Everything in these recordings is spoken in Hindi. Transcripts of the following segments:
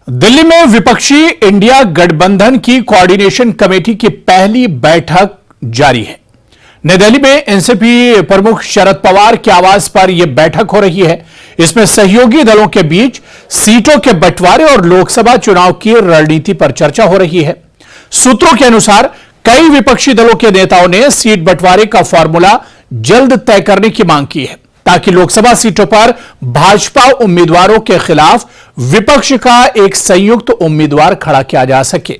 दिल्ली में विपक्षी इंडिया गठबंधन की कोऑर्डिनेशन कमेटी की पहली बैठक जारी है। नई दिल्ली में एनसीपी प्रमुख शरद पवार के आवास पर यह बैठक हो रही है। इसमें सहयोगी दलों के बीच सीटों के बंटवारे और लोकसभा चुनाव की रणनीति पर चर्चा हो रही है। सूत्रों के अनुसार कई विपक्षी दलों के नेताओं ने सीट बंटवारे का फॉर्मूला जल्द तय करने की मांग की है, ताकि लोकसभा सीटों पर भाजपा उम्मीदवारों के खिलाफ विपक्ष का एक संयुक्त उम्मीदवार खड़ा किया जा सके।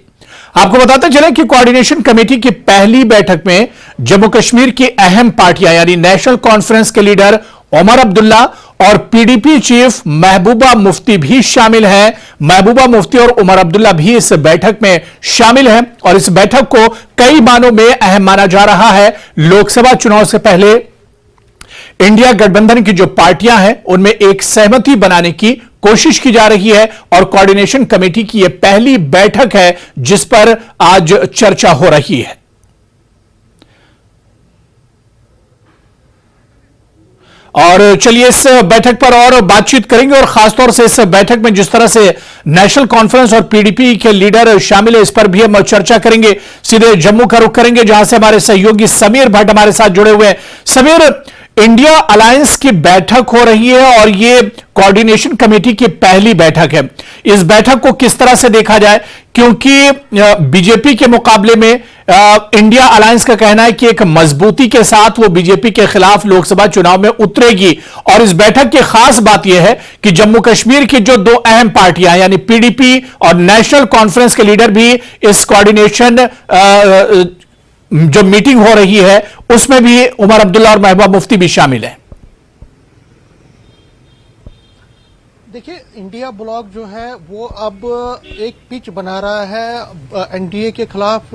आपको बताते चलें कि कोऑर्डिनेशन कमेटी की पहली बैठक में जम्मू कश्मीर की अहम पार्टियां यानी नेशनल कॉन्फ्रेंस के लीडर उमर अब्दुल्ला और पीडीपी चीफ महबूबा मुफ्ती भी शामिल हैं। महबूबा मुफ्ती और उमर अब्दुल्ला भी इस बैठक में शामिल हैं और इस बैठक को कई मानों में अहम माना जा रहा है। लोकसभा चुनाव से पहले इंडिया गठबंधन की जो पार्टियां हैं उनमें एक सहमति बनाने की कोशिश की जा रही है और कोऑर्डिनेशन कमेटी की यह पहली बैठक है जिस पर आज चर्चा हो रही है। और चलिए इस बैठक पर और बातचीत करेंगे और खासतौर से इस बैठक में जिस तरह से नेशनल कॉन्फ्रेंस और पीडीपी के लीडर शामिल है इस पर भी हम चर्चा करेंगे। सीधे जम्मू का रुख करेंगे जहां से हमारे सहयोगी समीर भट्ट हमारे साथ जुड़े हुए हैं। समीर, इंडिया अलायंस की बैठक हो रही है और यह कोऑर्डिनेशन कमेटी की पहली बैठक है। इस बैठक को किस तरह से देखा जाए, क्योंकि बीजेपी के मुकाबले में इंडिया अलायंस का कहना है कि एक मजबूती के साथ वो बीजेपी के खिलाफ लोकसभा चुनाव में उतरेगी और इस बैठक की खास बात यह है कि जम्मू कश्मीर की जो दो अहम पार्टियां यानी पीडीपी और नेशनल कॉन्फ्रेंस के लीडर भी इस कोऑर्डिनेशन जो मीटिंग हो रही है उसमें भी उमर अब्दुल्ला और महबूबा मुफ्ती भी शामिल है। देखिए, इंडिया ब्लॉक जो है वो अब एक पिच बना रहा है एनडीए के खिलाफ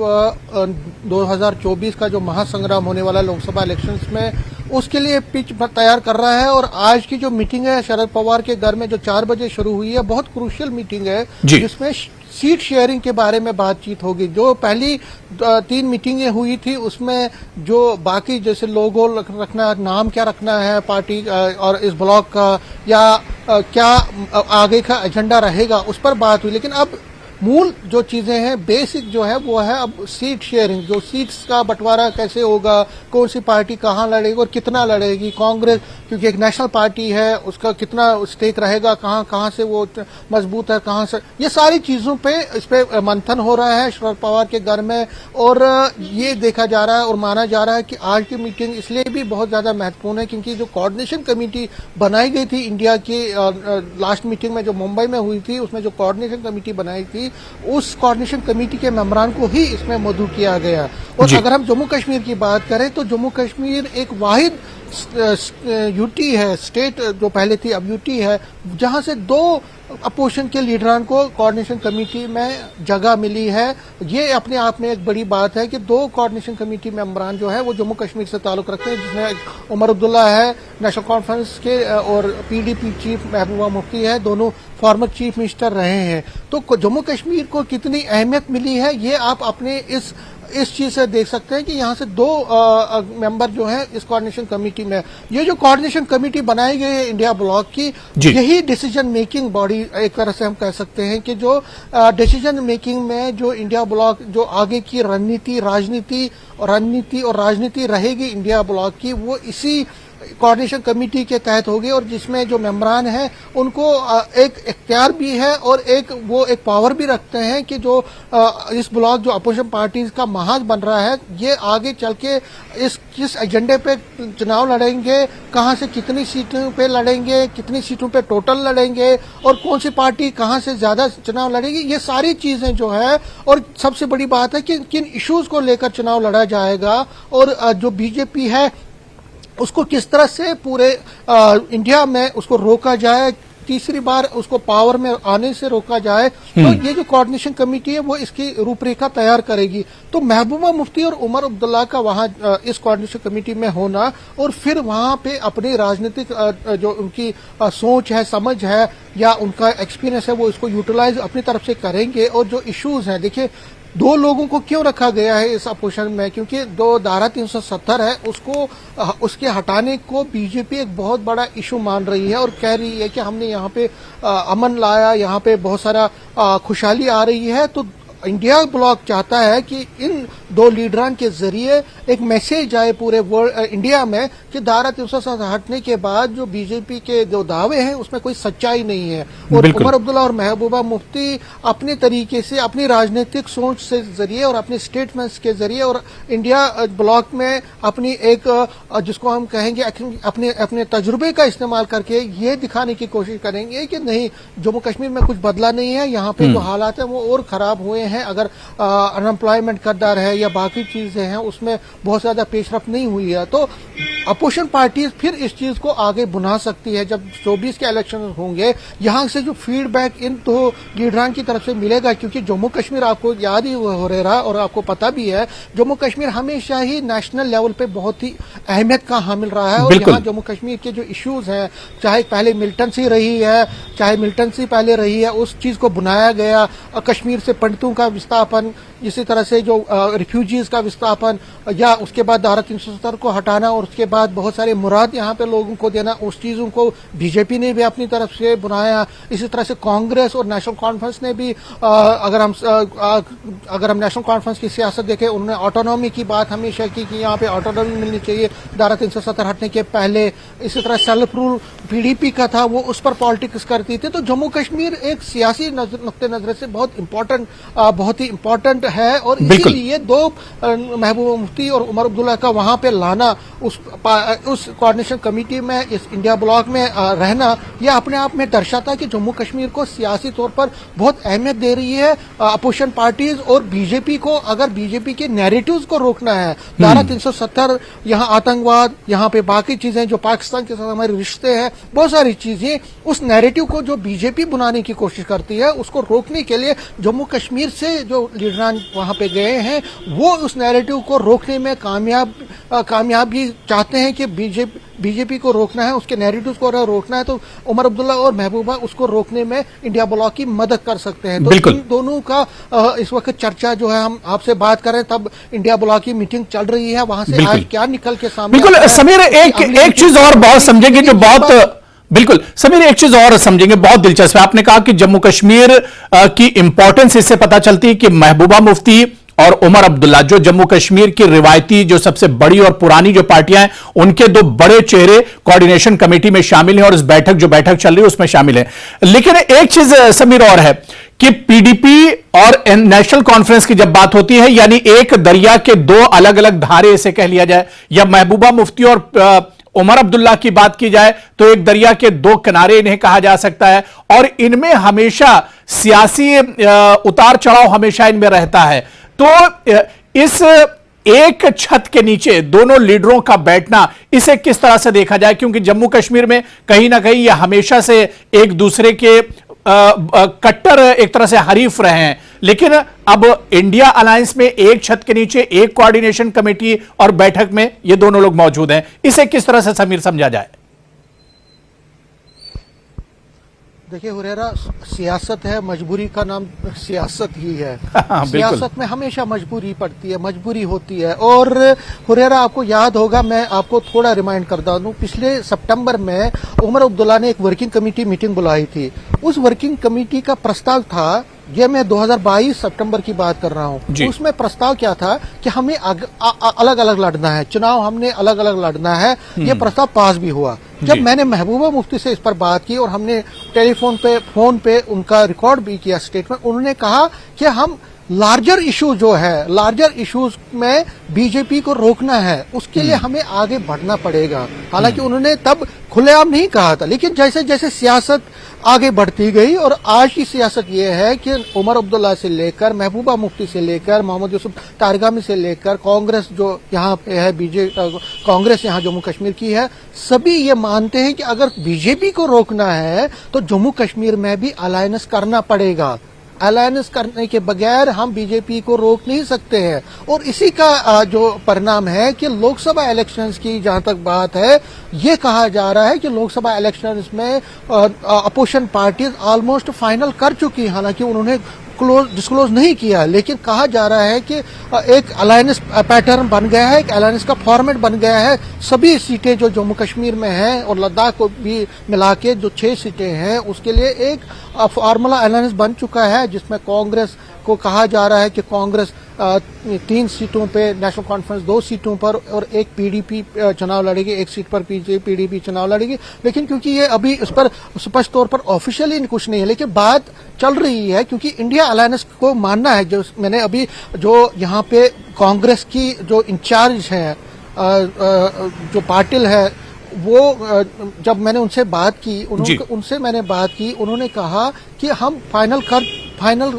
2024 का जो महासंग्राम होने वाला लोकसभा इलेक्शंस में, उसके लिए पिच तैयार कर रहा है। और आज की जो मीटिंग है शरद पवार के घर में जो 4 बजे शुरू हुई है, बहुत क्रूशियल मीटिंग है जिसमें सीट शेयरिंग के बारे में बातचीत होगी। जो पहली 3 मीटिंगें हुई थी उसमें जो बाकी जैसे लोगो रखना, नाम क्या रखना है पार्टी और इस ब्लॉक का, या क्या आगे का एजेंडा रहेगा, उस पर बात हुई। लेकिन अब मूल जो चीजें हैं, बेसिक जो है वो है अब सीट शेयरिंग। जो सीट्स का बंटवारा कैसे होगा, कौन सी पार्टी कहाँ लड़ेगी और कितना लड़ेगी, कांग्रेस क्योंकि एक नेशनल पार्टी है उसका कितना स्टेक रहेगा, कहाँ से वो मजबूत है, कहाँ से, ये सारी चीजों पे इस पे मंथन हो रहा है शरद पवार के घर में। और ये देखा जा रहा है और माना जा रहा है कि आज की मीटिंग इसलिए भी बहुत ज्यादा महत्वपूर्ण है क्योंकि जो कोऑर्डिनेशन कमेटी बनाई गई थी इंडिया की लास्ट मीटिंग में जो मुंबई में हुई थी, उसमें जो कोऑर्डिनेशन कमेटी बनाई थी उस कोऑर्डिनेशन कमेटी के मेंबरान को ही इसमें मौजूद किया गया। और अगर हम जम्मू कश्मीर की बात करें तो जम्मू कश्मीर एक वाहिद यूटी है, स्टेट जो पहले थी अब यूटी है, जहां से 2 अपोजिशन के लीडरान को कोऑर्डिनेशन कमेटी में जगह मिली है। ये अपने आप में एक बड़ी बात है कि 2 कोऑर्डिनेशन कमेटी मेंबरान जो है वो जम्मू कश्मीर से ताल्लुक रखते हैं, जिसमें उमर अब्दुल्ला है नेशनल कॉन्फ्रेंस के और पीडीपी चीफ महबूबा मुफ्ती है, दोनों फॉर्मर चीफ मिनिस्टर रहे हैं। तो जम्मू कश्मीर को कितनी अहमियत मिली है ये आप अपने इस चीज से देख सकते हैं कि यहाँ से 2 मेंबर जो हैं इस कोऑर्डिनेशन कमेटी में। ये जो कोऑर्डिनेशन कमेटी बनाई गई है इंडिया ब्लॉक की, यही डिसीजन मेकिंग बॉडी एक तरह से हम कह सकते हैं कि जो डिसीजन मेकिंग में जो इंडिया ब्लॉक जो आगे की राजनीति और राजनीति रहेगी इंडिया ब्लॉक की, वो इसी कोऑर्डिनेशन कमेटी के तहत होगी। और जिसमें जो मेंबरान हैं उनको एक इख्तियार भी है और वो एक पावर भी रखते हैं कि जो इस ब्लॉक जो अपोजिशन पार्टीज का महाज बन रहा है, ये आगे चल के किस एजेंडे पे चुनाव लड़ेंगे, कहां से कितनी सीटों पे लड़ेंगे, कितनी सीटों पे टोटल लड़ेंगे और कौन सी पार्टी कहां से ज्यादा चुनाव लड़ेगी, ये सारी चीजें जो है। और सबसे बड़ी बात है कि किन इश्यूज को लेकर चुनाव लड़ा जाएगा और जो बीजेपी है उसको किस तरह से पूरे इंडिया में उसको रोका जाए, तीसरी बार उसको पावर में आने से रोका जाए। तो ये जो कोऑर्डिनेशन कमेटी है वो इसकी रूपरेखा तैयार करेगी। तो महबूबा मुफ्ती और उमर अब्दुल्ला का वहां इस कोऑर्डिनेशन कमेटी में होना और फिर वहां पे अपनी राजनीतिक जो उनकी सोच है, समझ है या उनका एक्सपीरियंस है, वो इसको यूटिलाइज अपनी तरफ से करेंगे। और जो इश्यूज हैं, देखिए 2 लोगों को क्यों रखा गया है इस अपोजिशन में, क्योंकि जो धारा 370 है उसके हटाने को बीजेपी एक बहुत बड़ा इशू मान रही है और कह रही है कि हमने यहाँ पे अमन लाया, यहाँ पे बहुत सारा खुशहाली आ रही है, तो इंडिया ब्लॉक चाहता है कि इन दो लीडरान के जरिए एक मैसेज आए पूरे वर्ल्ड इंडिया में कि धारा 370 हटने के बाद जो बीजेपी के जो दावे हैं उसमें कोई सच्चाई नहीं है। और उमर अब्दुल्ला और महबूबा मुफ्ती अपने तरीके से अपनी राजनीतिक सोच से जरिए और अपने स्टेटमेंट्स के जरिए और इंडिया ब्लॉक में अपनी एक जिसको हम कहेंगे अपने अपने तजुर्बे का इस्तेमाल करके ये दिखाने की कोशिश करेंगे कि नहीं, जम्मू कश्मीर में कुछ बदला नहीं है, यहाँ पे जो हालात है वो और खराब हुए हैं। अगर अनएम्प्लॉयमेंट का दर है या बाकी चीजें हैं उसमें बहुत ज्यादा पेशरफ नहीं हुई है, तो अपोजिशन पार्टीज फिर इस चीज को आगे बुना सकती है। जब 24 के इलेक्शन होंगे, यहां से जो फीडबैक इन दो लीडरान की तरफ से मिलेगा, क्योंकि जम्मू कश्मीर आपको याद ही हो रहा और आपको पता भी है, जम्मू कश्मीर हमेशा ही नेशनल लेवल पे बहुत ही अहमियत का हामिल रहा है। और यहाँ जम्मू कश्मीर के जो इश्यूज हैं, चाहे पहले मिलिटेंसी रही है, चाहे मिलिटेंसी पहले रही है, उस चीज को बनाया गया। कश्मीर से पंडितों का विस्थापन, इसी तरह से जो रिफ्यूजीज का विस्थापन, या उसके बाद धारा 370 को हटाना और उसके बाद बहुत सारे मुराद यहाँ पे लोगों को देना, उस चीजों को बीजेपी ने भी अपनी तरफ से बनाया। इसी तरह से कांग्रेस और नेशनल कॉन्फ्रेंस ने भी अगर हम नेशनल कॉन्फ्रेंस की सियासत देखें, उन्होंने ऑटोनॉमी की बात हमेशा की कि यहाँ पे ऑटोनॉमी मिलनी चाहिए धारा 370 हटने के पहले। इसी तरह सेल्फ रूल पीडीपी का था, वो उस पर पॉलिटिक्स करती थी। तो जम्मू कश्मीर एक सियासी नुक्ते नजर से बहुत ही इंपॉर्टेंट है, और इसीलिए दो महबूबा मुफ्ती और उमर अब्दुल्ला का वहां पे लाना, उस कोऑर्डिनेशन कमेटी में, इस इंडिया ब्लॉक में रहना, यह अपने आप में दर्शाता है कि जम्मू कश्मीर को सियासी तौर पर बहुत अहमियत दे रही है अपोजिशन पार्टीज। और बीजेपी को, अगर बीजेपी के नैरेटिव्स को रोकना है, धारा 370, यहाँ आतंकवाद, यहाँ पे बाकी चीजें जो पाकिस्तान के साथ हमारे रिश्ते हैं, बहुत सारी चीजें, उस नैरेटिव को जो बीजेपी बनाने की कोशिश करती है, उसको रोकने के लिए जम्मू कश्मीर से जो लीडरान वहां पे गए हैं, वो उस नैरेटिव को रोकने में कामयाबी चाहते हैं कि बीजेपी को रोकना है, उसके नैरेटिव्स को रोकना है, तो उमर अब्दुल्ला और महबूबा उसको रोकने में इंडिया ब्लॉक की मदद कर सकते हैं। तो इन दोनों का इस वक्त चर्चा जो है, हम आपसे बात कर रहे हैं तब इंडिया ब्लॉक की मीटिंग चल रही है, वहां से आज क्या निकल के सामने। बिल्कुल समीर, एक चीज और बहुत समझेंगे जो बहुत बिल्कुल समीर, एक चीज और समझेंगे, बहुत दिलचस्प है। आपने कहा कि जम्मू कश्मीर की इंपॉर्टेंस इससे पता चलती है कि महबूबा मुफ्ती और उमर अब्दुल्ला, जो जम्मू कश्मीर की रिवायती जो सबसे बड़ी और पुरानी जो पार्टियां हैं, उनके दो बड़े चेहरे कोऑर्डिनेशन कमेटी में शामिल हैं और इस बैठक चल रही है उसमें शामिल है। लेकिन एक चीज समीर और है कि पीडीपी और नेशनल कॉन्फ्रेंस की जब बात होती है, यानी एक दरिया के दो अलग अलग धारे इसे कह लिया जाए, या महबूबा मुफ्ती और उमर अब्दुल्ला की बात की जाए तो एक दरिया के दो किनारे इन्हें कहा जा सकता है, और इनमें हमेशा सियासी उतार चढ़ाव हमेशा इनमें रहता है। तो इस एक छत के नीचे दोनों लीडरों का बैठना, इसे किस तरह से देखा जाए? क्योंकि जम्मू कश्मीर में कहीं ना कहीं यह हमेशा से एक दूसरे के कट्टर एक तरह से हरीफ रहे हैं, लेकिन अब इंडिया अलायंस में एक छत के नीचे एक कोऑर्डिनेशन कमेटी और बैठक में ये दोनों लोग मौजूद हैं। इसे किस तरह से समीर समझा जाए? देखिए हुरेरा, सियासत है, मजबूरी का नाम सियासत ही है। सियासत में हमेशा मजबूरी पड़ती है, मजबूरी होती है। और हुरेरा, आपको याद होगा, मैं आपको थोड़ा रिमाइंड करता दूं, पिछले सितंबर में उमर अब्दुल्ला ने एक वर्किंग कमेटी मीटिंग बुलाई थी। उस वर्किंग कमेटी का प्रस्ताव था, ये मैं 2022 सितंबर की बात कर रहा हूँ, उसमें प्रस्ताव क्या था कि हमें अलग अलग लड़ना है, चुनाव हमने अलग अलग लड़ना है। ये प्रस्ताव पास भी हुआ। जब मैंने महबूबा मुफ्ती से इस पर बात की और हमने फोन पे उनका रिकॉर्ड भी किया स्टेटमेंट, उन्होंने कहा कि हम लार्जर इशू जो है, लार्जर इश्यूज में बीजेपी को रोकना है, उसके लिए हमें आगे बढ़ना पड़ेगा। हालांकि उन्होंने तब खुलेआम नहीं कहा था, लेकिन जैसे जैसे सियासत आगे बढ़ती गई, और आज की सियासत ये है कि उमर अब्दुल्ला से लेकर महबूबा मुफ्ती से लेकर मोहम्मद यूसुफ तारगामी से लेकर कांग्रेस जो यहाँ पे है, कांग्रेस यहाँ जम्मू कश्मीर की है, सभी ये मानते हैं कि अगर बीजेपी को रोकना है तो जम्मू कश्मीर में भी अलायंस करना पड़ेगा। अलायंस करने के बगैर हम बीजेपी को रोक नहीं सकते हैं। और इसी का जो परिणाम है कि लोकसभा इलेक्शंस की जहां तक बात है, ये कहा जा रहा है कि लोकसभा इलेक्शंस में अपोजिशन पार्टीज ऑलमोस्ट फाइनल कर चुकी हैं। हालांकि उन्होंने डिस्क्लोज नहीं किया, लेकिन कहा जा रहा है कि एक अलायंस पैटर्न बन गया है, एक अलायंस का फॉर्मेट बन गया है। सभी सीटें जो जम्मू कश्मीर में हैं और लद्दाख को भी मिला के जो 6 सीटें हैं उसके लिए एक फार्मूला अलायंस बन चुका है, जिसमें कांग्रेस को कहा जा रहा है कि कांग्रेस 3 सीटों पे, नेशनल कॉन्फ्रेंस 2 सीटों पर और एक पीडीपी चुनाव लड़ेगी, 1 सीट पर पीडीपी चुनाव लड़ेगी। लेकिन क्योंकि ये अभी इस पर स्पष्ट तौर पर ऑफिशियली कुछ नहीं है, लेकिन बात चल रही है क्योंकि इंडिया अलायंस को मानना है। जो मैंने अभी जो यहाँ पे कांग्रेस की जो इंचार्ज है जो पाटिल है, वो जब मैंने उनसे बात की, उनसे मैंने बात की, उन्होंने कहा कि हम फाइनल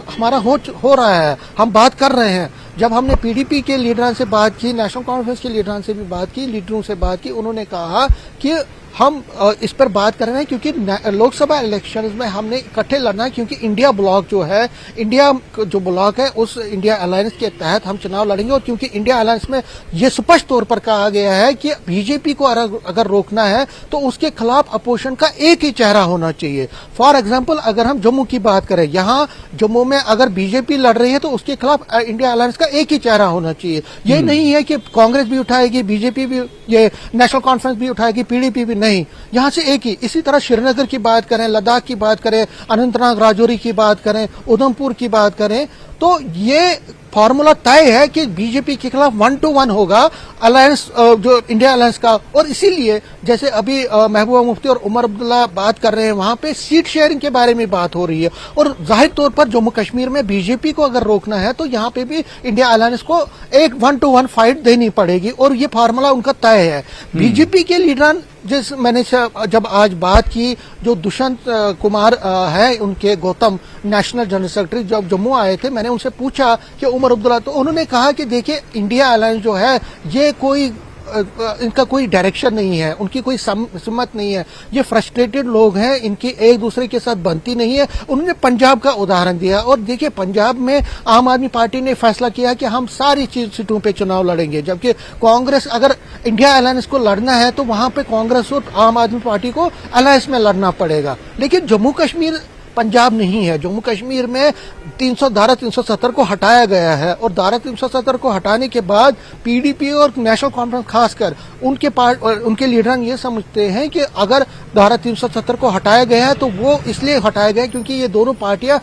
हमारा हो रहा है, हम बात कर रहे हैं। जब हमने पीडीपी के लीडरों से बात की, नेशनल कॉन्फ्रेंस के लीडरों से भी बात की, लीडरों से बात की, उन्होंने कहा कि हम इस पर बात कर रहे हैं क्योंकि लोकसभा इलेक्शंस में हमने इकट्ठे लड़ना है, क्योंकि इंडिया ब्लॉक जो है, इंडिया जो ब्लॉक है उस इंडिया अलायंस के तहत हम चुनाव लड़ेंगे। और क्योंकि इंडिया अलायंस में ये स्पष्ट तौर पर कहा गया है कि बीजेपी को अगर रोकना है तो उसके खिलाफ अपोजिशन का एक ही चेहरा होना चाहिए। फॉर एग्जाम्पल अगर हम जम्मू की बात करें, यहाँ जम्मू में अगर बीजेपी लड़ रही है तो उसके खिलाफ इंडिया अलायंस का एक ही चेहरा होना चाहिए। ये नहीं है कि कांग्रेस भी उठाएगी, बीजेपी भी, ये नेशनल कॉन्फ्रेंस भी उठाएगी, पीडीपी भी, नहीं, यहां से एक ही। इसी तरह श्रीनगर की बात करें, लद्दाख की बात करें, अनंतनाग राजौरी की बात करें, उधमपुर की बात करें, तो ये फॉर्मूला तय है कि बीजेपी के खिलाफ 1 to 1 होगा अलायंस, जो इंडिया अलायंस का। और इसीलिए जैसे अभी महबूबा मुफ्ती और उमर अब्दुल्ला बात कर रहे हैं, वहां पे सीट शेयरिंग के बारे में बात हो रही है। और जाहिर तौर पर जम्मू कश्मीर में बीजेपी को अगर रोकना है तो यहाँ पे भी इंडिया अलायंस को एक 1 to 1 फाइट देनी पड़ेगी, और ये फार्मूला उनका तय है। बीजेपी के लीडर जिस मैंने जब आज बात की, जो दुष्यंत कुमार है उनके, गौतम नेशनल जनरल सेक्रेटरी, जब जम्मू आए थे, मैंने उनसे पूछा कि उमर अब्दुल्ला, तो उन्होंने कहा कि देखिए इंडिया अलायंस जो है ये कोई इनका कोई डायरेक्शन नहीं है, उनकी कोई सम्मत नहीं है, ये फ्रस्ट्रेटेड लोग हैं, इनकी एक दूसरे के साथ बनती नहीं है। उन्होंने पंजाब का उदाहरण दिया, और देखिए पंजाब में आम आदमी पार्टी ने फैसला किया कि हम सारी सीटों पे चुनाव लड़ेंगे, जबकि कांग्रेस, अगर इंडिया अलायंस को लड़ना है तो वहां पे कांग्रेस और आम आदमी पार्टी को अलायंस में लड़ना पड़ेगा। लेकिन जम्मू कश्मीर पंजाब नहीं है। जम्मू कश्मीर में धारा 370 को हटाया गया है, और धारा 370 को हटाने के बाद पीडीपी और नेशनल कॉन्फ्रेंस खासकर उनके लीडर ये समझते हैं कि अगर धारा 370 को हटाया गया है तो वो इसलिए हटाया गया क्योंकि ये दोनों पार्टियां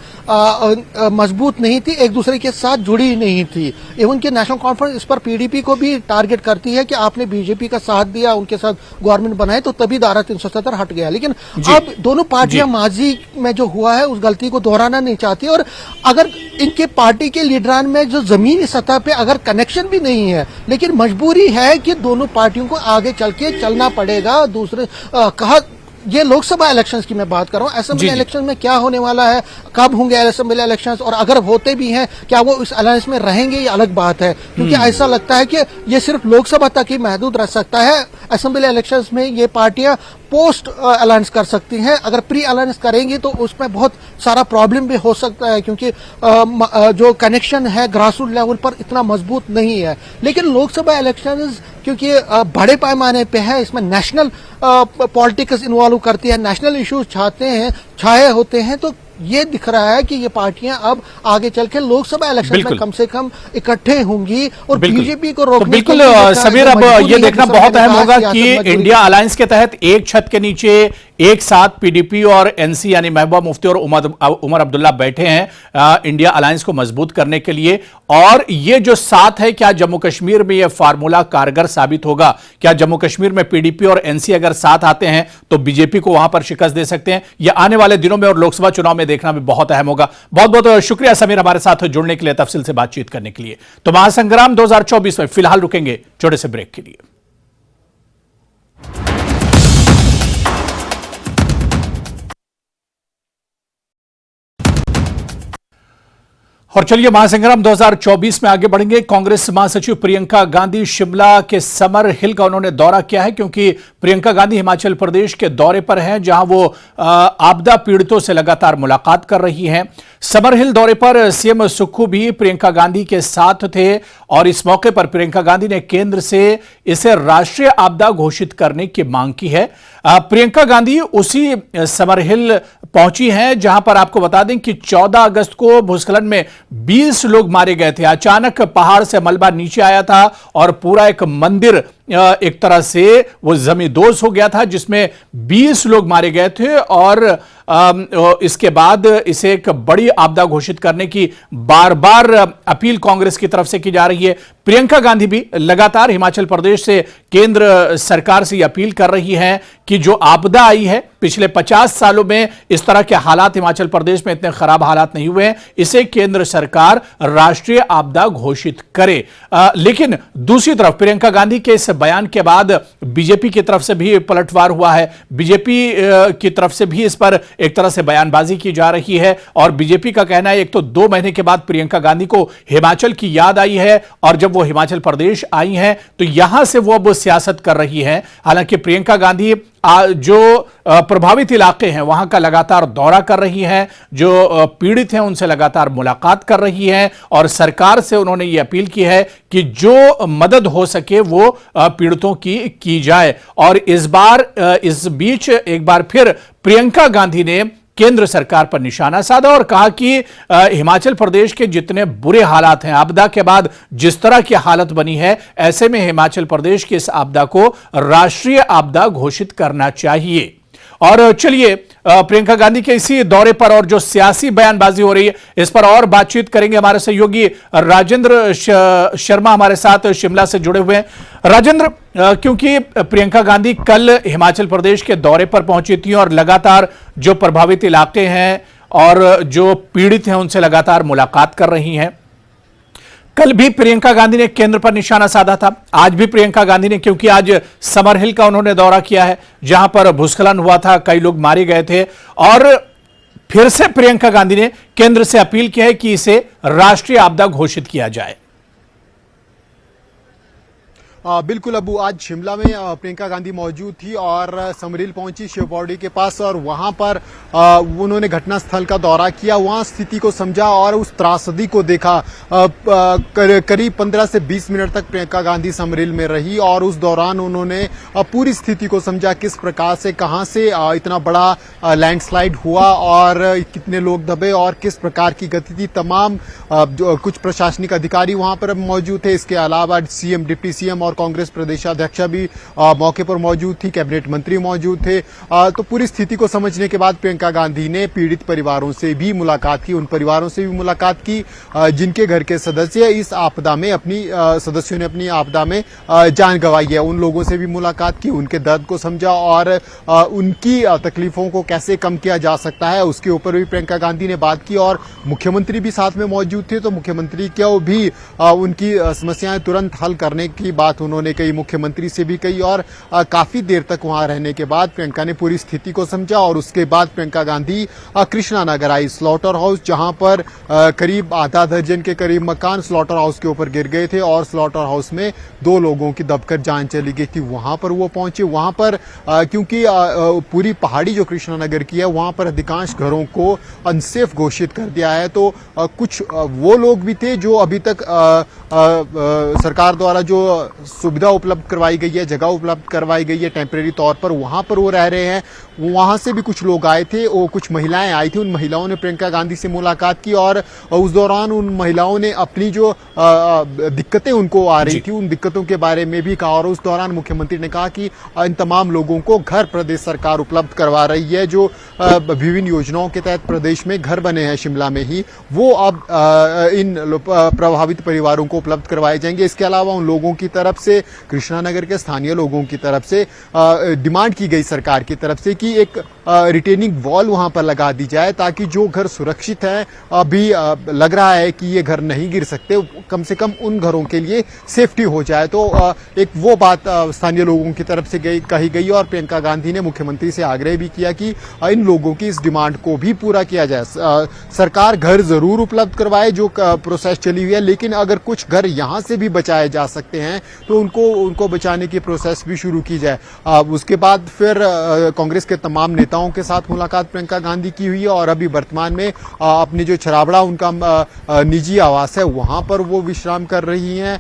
मजबूत नहीं थी, एक दूसरे के साथ जुड़ी नहीं थी। इवन कि नेशनल कॉन्फ्रेंस इस पर पीडीपी को भी टारगेट करती है कि आपने बीजेपी का साथ दिया, उनके साथ गवर्नमेंट बनाए, तो तभी धारा 370 हट गया। लेकिन अब दोनों पार्टियां माजी में जो हुआ है उस गलती को दोहराना नहीं चाहती, और अगर इनके पार्टी के लीडरान में जो जमीनी सतह पे अगर कनेक्शन भी नहीं है, लेकिन मजबूरी है कि दोनों पार्टियों को आगे चल के चलना पड़ेगा। दूसरे कहा, ये लोकसभा इलेक्शंस की मैं बात कर रहा हूँ, असेंबली इलेक्शन में क्या होने वाला है, कब होंगे असेंबली इलेक्शंस, और अगर होते भी हैं क्या वो इस अलायंस में रहेंगे, ये अलग बात है। क्योंकि ऐसा लगता है कि ये सिर्फ लोकसभा तक ही महदूद रह सकता है। असेंबली इलेक्शंस में ये पार्टियां पोस्ट अलायंस कर सकती हैं, अगर प्री अलायंस करेंगी तो उसमें बहुत सारा प्रॉब्लम भी हो सकता है, क्योंकि जो कनेक्शन है ग्रासरूट लेवल पर इतना मजबूत नहीं है। लेकिन लोकसभा इलेक्शंस क्योंकि बड़े पैमाने पे है, इसमें नेशनल पॉलिटिक्स इन्वॉल्व करती है, नेशनल इश्यूज छाए होते हैं, तो ये दिख रहा है कि ये पार्टियां अब आगे चल के लोकसभा इलेक्शन में कम से कम इकट्ठे होंगी, और बीजेपी को रोकने बिल्कुल समीर, अब ये देखना बहुत अहम होगा कि इंडिया अलायंस के तहत एक छत के नीचे एक साथ पीडीपी और एनसी यानी महबूबा मुफ्ती और उमर अब्दुल्ला बैठे हैं इंडिया अलायंस को मजबूत करने के लिए। और ये जो साथ है, क्या जम्मू कश्मीर में यह फार्मूला कारगर साबित होगा? क्या जम्मू कश्मीर में पीडीपी और एनसी अगर साथ आते हैं तो बीजेपी को वहां पर शिकस्त दे सकते हैं? यह आने वाले दिनों में और लोकसभा चुनाव में देखना भी बहुत अहम होगा। बहुत बहुत शुक्रिया समीर हमारे साथ जुड़ने के लिए, तफसील से बातचीत करने के लिए। तो महासंग्राम 2024 में फिलहाल रुकेंगे छोटे से ब्रेक के लिए। और चलिए महासंग्राम 2024 में आगे बढ़ेंगे। कांग्रेस महासचिव प्रियंका गांधी शिमला के समर हिल का उन्होंने दौरा किया है, क्योंकि प्रियंका गांधी हिमाचल प्रदेश के दौरे पर हैं, जहां वो आपदा पीड़ितों से लगातार मुलाकात कर रही हैं। समरहिल दौरे पर सीएम सुक्खू भी प्रियंका गांधी के साथ थे और इस मौके पर प्रियंका गांधी ने केंद्र से इसे राष्ट्रीय आपदा घोषित करने की मांग की है। प्रियंका गांधी उसी समरहिल पहुंची हैं जहां पर आपको बता दें कि 14 अगस्त को भूस्खलन में 20 लोग मारे गए थे। अचानक पहाड़ से मलबा नीचे आया था और पूरा एक मंदिर एक तरह से वो जमींदोज हो गया था, जिसमें 20 लोग मारे गए थे और इसके बाद इसे एक बड़ी आपदा घोषित करने की बार बार अपील कांग्रेस की तरफ से की जा रही है। प्रियंका गांधी भी लगातार हिमाचल प्रदेश से केंद्र सरकार से अपील कर रही हैं कि जो आपदा आई है पिछले 50 सालों में इस तरह के हालात हिमाचल प्रदेश में इतने खराब हालात नहीं हुए हैं, इसे केंद्र सरकार राष्ट्रीय आपदा घोषित करे। लेकिन दूसरी तरफ प्रियंका गांधी के इस बयान के बाद बीजेपी की तरफ से भी पलटवार हुआ है। बीजेपी की तरफ से भी इस पर एक तरह से बयानबाजी की जा रही है और बीजेपी का कहना है एक तो 2 महीने के बाद प्रियंका गांधी को हिमाचल की याद आई है और जब वो हिमाचल प्रदेश आई हैं तो यहां से वो अब सियासत कर रही हैं। हालांकि प्रियंका गांधी जो प्रभावित इलाके हैं वहां का लगातार दौरा कर रही हैं, जो पीड़ित हैं उनसे लगातार मुलाकात कर रही हैं और सरकार से उन्होंने ये अपील की है कि जो मदद हो सके वो पीड़ितों की जाए। और इस बार इस बीच एक बार फिर प्रियंका गांधी ने केंद्र सरकार पर निशाना साधा और कहा कि हिमाचल प्रदेश के जितने बुरे हालात हैं, आपदा के बाद जिस तरह की हालत बनी है, ऐसे में हिमाचल प्रदेश की इस आपदा को राष्ट्रीय आपदा घोषित करना चाहिए। और चलिए प्रियंका गांधी के इसी दौरे पर और जो सियासी बयानबाजी हो रही है इस पर और बातचीत करेंगे। हमारे सहयोगी राजेंद्र शर्मा हमारे साथ शिमला से जुड़े हुए हैं। राजेंद्र, क्योंकि प्रियंका गांधी कल हिमाचल प्रदेश के दौरे पर पहुंची थी और लगातार जो प्रभावित इलाके हैं और जो पीड़ित हैं उनसे लगातार मुलाकात कर रही हैं, कल भी प्रियंका गांधी ने केंद्र पर निशाना साधा था, आज भी प्रियंका गांधी ने, क्योंकि आज समरहिल का उन्होंने दौरा किया है जहां पर भूस्खलन हुआ था, कई लोग मारे गए थे और फिर से प्रियंका गांधी ने केंद्र से अपील की है कि इसे राष्ट्रीय आपदा घोषित किया जाए। बिल्कुल अबू, आज शिमला में प्रियंका गांधी मौजूद थी और समरहिल पहुंची शिव पौड़ी के पास और वहां पर उन्होंने घटनास्थल का दौरा किया, वहां स्थिति को समझा और उस त्रासदी को देखा। करीब 15 से 20 मिनट तक प्रियंका गांधी समरहिल में रही और उस दौरान उन्होंने पूरी स्थिति को समझा, किस प्रकार से कहां से इतना बड़ा लैंडस्लाइड हुआ और कितने लोग दबे और किस प्रकार की गति थी। तमाम कुछ प्रशासनिक अधिकारी वहां पर मौजूद थे। इसके अलावा सीएम, डिप्टी सीएम और कांग्रेस प्रदेशाध्यक्ष भी मौके पर मौजूद थी, कैबिनेट मंत्री मौजूद थे। तो पूरी स्थिति को समझने के बाद प्रियंका गांधी ने पीड़ित परिवारों से भी मुलाकात की, उन परिवारों से भी मुलाकात की जिनके घर के सदस्य इस आपदा में सदस्यों ने अपनी आपदा में जान गंवाई है। उन लोगों से भी मुलाकात की, उनके दर्द को समझा और उनकी तकलीफों को कैसे कम किया जा सकता है उसके ऊपर भी प्रियंका गांधी ने बात की। और मुख्यमंत्री भी साथ में मौजूद थे, तो मुख्यमंत्री को भी उनकी समस्याएं तुरंत हल करने की बात उन्होंने कही, मुख्यमंत्री से भी कही और काफी देर तक वहां रहने के बाद प्रियंका ने पूरी स्थिति को समझा। और उसके बाद प्रियंका गांधी कृष्णा नगर आई, स्लॉटर हाउस, जहां पर करीब आधा दर्जन के करीब मकान स्लॉटर हाउस के ऊपर गिर गए थे और स्लॉटर हाउस में 2 लोगों की दबकर जान चली गई थी। वहां पर वो पहुंचे। वहां पर क्योंकि पूरी पहाड़ी जो कृष्णा नगर की है वहां पर अधिकांश घरों को अनसेफ घोषित कर दिया है। तो कुछ वो लोग भी थे जो अभी तक सरकार द्वारा जो सुविधा उपलब्ध करवाई गई है, जगह उपलब्ध करवाई गई है टेम्परेरी तौर पर, वहां पर वो रह रहे हैं। वहां से भी कुछ लोग आए थे, वो कुछ महिलाएं आई थी, उन महिलाओं ने प्रियंका गांधी से मुलाकात की और उस दौरान उन महिलाओं ने अपनी जो दिक्कतें उनको आ रही थी उन दिक्कतों के बारे में भी कहा। और उस दौरान मुख्यमंत्री ने कहा कि इन तमाम लोगों को घर प्रदेश सरकार उपलब्ध करवा रही है, जो विभिन्न योजनाओं के तहत प्रदेश में घर बने हैं शिमला में ही, वो अब इन प्रभावित परिवारों को उपलब्ध करवाए जाएंगे। इसके अलावा उन लोगों की तरफ से, कृष्णा नगर के स्थानीय लोगों की तरफ से डिमांड की गई सरकार की तरफ से कि एक रिटेनिंग वॉल वहां पर लगा दी जाए ताकि जो घर सुरक्षित है, अभी लग रहा है कि ये घर नहीं गिर सकते, कम से कम उन घरों के लिए सेफ्टी हो जाए। तो एक वो बात स्थानीय लोगों की तरफ से कही गई और प्रियंका गांधी ने मुख्यमंत्री से आग्रह भी किया कि इन लोगों की इस डिमांड को भी पूरा किया जाए। सरकार घर जरूर उपलब्ध करवाए, जो प्रोसेस चली हुई है, लेकिन अगर कुछ घर यहां से भी बचाए जा सकते हैं तो उनको बचाने की प्रोसेस भी शुरू की जाए। उसके बाद फिर कांग्रेस के तमाम नेता नेताओं के साथ मुलाकात प्रियंका गांधी की हुई है और अभी वर्तमान में अपनी जो छराबड़ा उनका निजी आवास है वहां पर वो विश्राम कर रही हैं।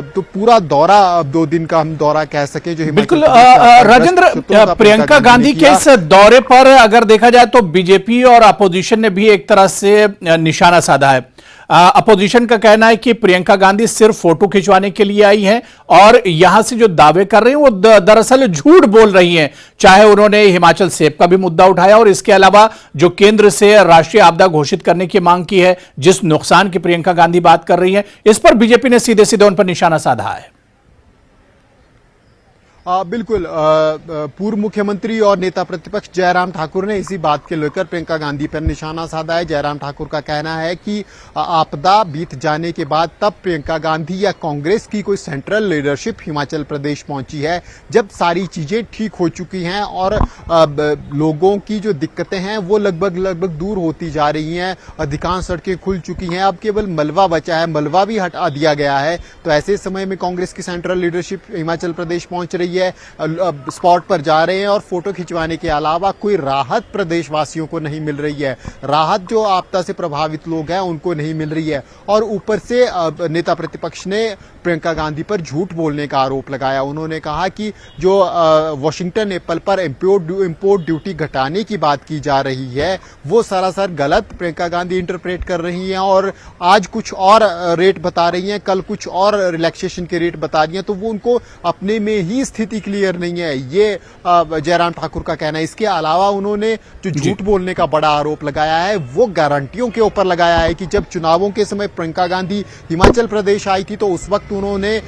तो पूरा दौरा, 2 दिन का हम दौरा कह सके जो बिल्कुल राजेंद्र, प्रियंका गांधी के इस दौरे पर अगर देखा जाए तो बीजेपी और अपोजिशन ने भी एक तरह से निशाना साधा है। अपोजिशन का कहना है कि प्रियंका गांधी सिर्फ फोटो खिंचवाने के लिए आई हैं और यहां से जो दावे कर रही हैं वो दरअसल झूठ बोल रही हैं। चाहे उन्होंने हिमाचल सेब का भी मुद्दा उठाया और इसके अलावा जो केंद्र से राष्ट्रीय आपदा घोषित करने की मांग की है, जिस नुकसान की प्रियंका गांधी बात कर रही है, इस पर बीजेपी ने सीधे सीधे उन पर निशाना साधा है। बिल्कुल, पूर्व मुख्यमंत्री और नेता प्रतिपक्ष जयराम ठाकुर ने इसी बात के लेकर प्रियंका गांधी पर निशाना साधा है। जयराम ठाकुर का कहना है कि आपदा बीत जाने के बाद तब प्रियंका गांधी या कांग्रेस की कोई सेंट्रल लीडरशिप हिमाचल प्रदेश पहुंची है, जब सारी चीजें ठीक हो चुकी हैं और लोगों की जो दिक्कतें हैं वो लगभग दूर होती जा रही हैं। अधिकांश सड़कें खुल चुकी हैं, अब केवल मलबा बचा है, मलबा भी हटा दिया गया है। तो ऐसे समय में कांग्रेस की सेंट्रल लीडरशिप हिमाचल प्रदेश पहुंच रही है, स्पॉट पर जा रहे हैं और फोटो खिंचवाने के अलावा कोई राहत प्रदेशवासियों को नहीं मिल रही है। राहत जो आपदा से प्रभावित लोग हैं उनको नहीं मिल रही है। और ऊपर से नेता प्रतिपक्ष ने प्रियंका गांधी पर झूठ बोलने का आरोप लगाया। उन्होंने कहा कि जो वॉशिंगटन एप्पल पर इंपोर्ट ड्यूटी घटाने की बात की जा रही है वो सरासर गलत प्रियंका गांधी इंटरप्रेट कर रही हैं और आज कुछ और रेट बता रही हैं, कल कुछ और रिलैक्सेशन के रेट बता रही हैं। तो वो उनको अपने में ही स्थिति क्लियर नहीं है, ये जयराम ठाकुर का कहना है। इसके अलावा उन्होंने जो झूठ बोलने का बड़ा आरोप लगाया है वो गारंटियों के ऊपर लगाया है कि जब चुनावों के समय प्रियंका गांधी हिमाचल प्रदेश आई थी तो उस वक्त उन्होंने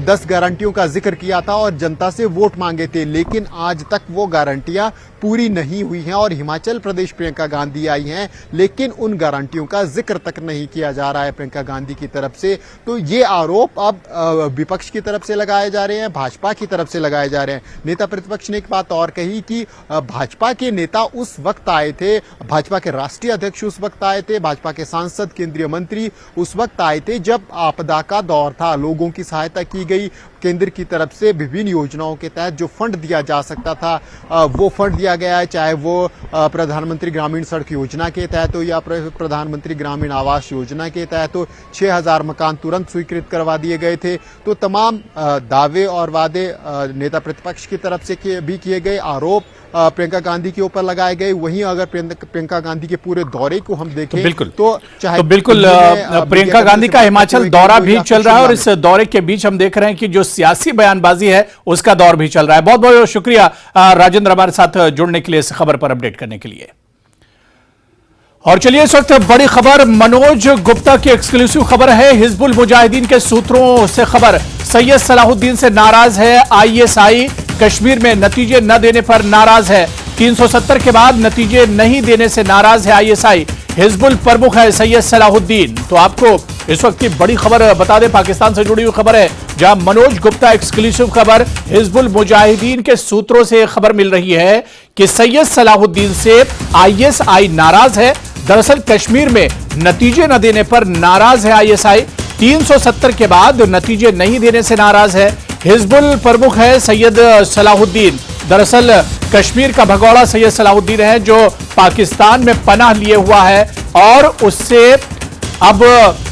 10 गारंटियों का जिक्र किया था और जनता से वोट मांगे थे, लेकिन आज तक वो गारंटियां पूरी नहीं हुई हैं और हिमाचल प्रदेश प्रियंका गांधी आई हैं, लेकिन उन गारंटियों का जिक्र तक नहीं किया जा रहा है प्रियंका गांधी की तरफ से। तो ये आरोप अब विपक्ष की तरफ से लगाए जा रहे हैं, भाजपा की तरफ से लगाए जा रहे हैं। नेता प्रतिपक्ष ने एक बात और कही कि भाजपा के नेता उस वक्त आए थे, भाजपा के राष्ट्रीय अध्यक्ष उस वक्त आए थे, भाजपा के सांसद, केंद्रीय मंत्री उस वक्त आए थे जब आपदा का दौर था, लोगों की सहायता की गई, केंद्र की तरफ से विभिन्न योजनाओं के तहत जो फंड दिया जा सकता था वो फंड दिया गया है, चाहे वो प्रधानमंत्री ग्रामीण सड़क योजना के तहत हो या प्रधानमंत्री ग्रामीण आवास योजना के तहत हो। 6000 मकान तुरंत स्वीकृत करवा दिए गए थे। तो तमाम दावे और वादे नेता प्रतिपक्ष की तरफ से भी किए गए, आरोप प्रियंका गांधी के ऊपर लगाए गए। वहीं अगर प्रियंका गांधी के पूरे दौरे को हम देखें तो चाहे बिल्कुल प्रियंका गांधी का हिमाचल दौरा भी चल रहा है और इस दौरे के बीच हम देख रहे हैं कि जो सियासी बयानबाजी है उसका दौर भी चल रहा है। बहुत बहुत शुक्रिया राजेंद्र हमारे साथ जुड़ने के लिए, इस खबर पर अपडेट करने के लिए। और चलिए इस वक्त बड़ी खबर मनोज गुप्ता की एक्सक्लूसिव खबर है। हिजबुल मुजाहिदीन के सूत्रों से खबर, सैयद सलाहुद्दीन से नाराज है आईएसआई, कश्मीर में नतीजे न देने पर नाराज है। 370 के बाद नतीजे नहीं देने से नाराज है आईएसआई। हिजबुल प्रमुख है सैयद सलाहुद्दीन। तो आपको इस वक्त की बड़ी खबर बता दें, पाकिस्तान से जुड़ी हुई खबर है जहां मनोज गुप्ता एक्सक्लूसिव खबर, हिजबुल मुजाहिदीन के सूत्रों से खबर मिल रही है कि सैयद सलाहुद्दीन से आईएसआई नाराज है। दरअसल कश्मीर में नतीजे न देने पर नाराज है आईएसआई, 370 के बाद नतीजे नहीं देने से नाराज है। हिजबुल प्रमुख है सैयद सलाहुद्दीन। दरअसल कश्मीर का भगोड़ा सैयद सलाहुद्दीन है जो पाकिस्तान में पनाह लिए हुआ है और उससे अब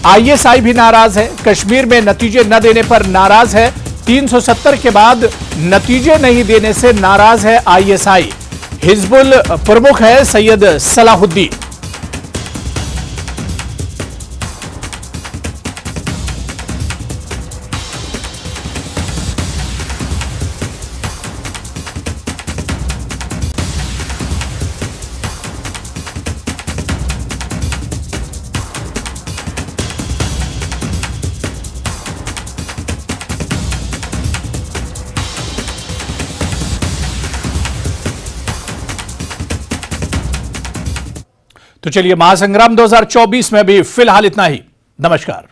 आईएसआई भी नाराज है। कश्मीर में नतीजे न देने पर नाराज है, 370 के बाद नतीजे नहीं देने से नाराज है आईएसआई। हिजबुल प्रमुख है सैयद सलाहुद्दीन। तो चलिए महासंग्राम 2024 में भी फिलहाल इतना ही। नमस्कार।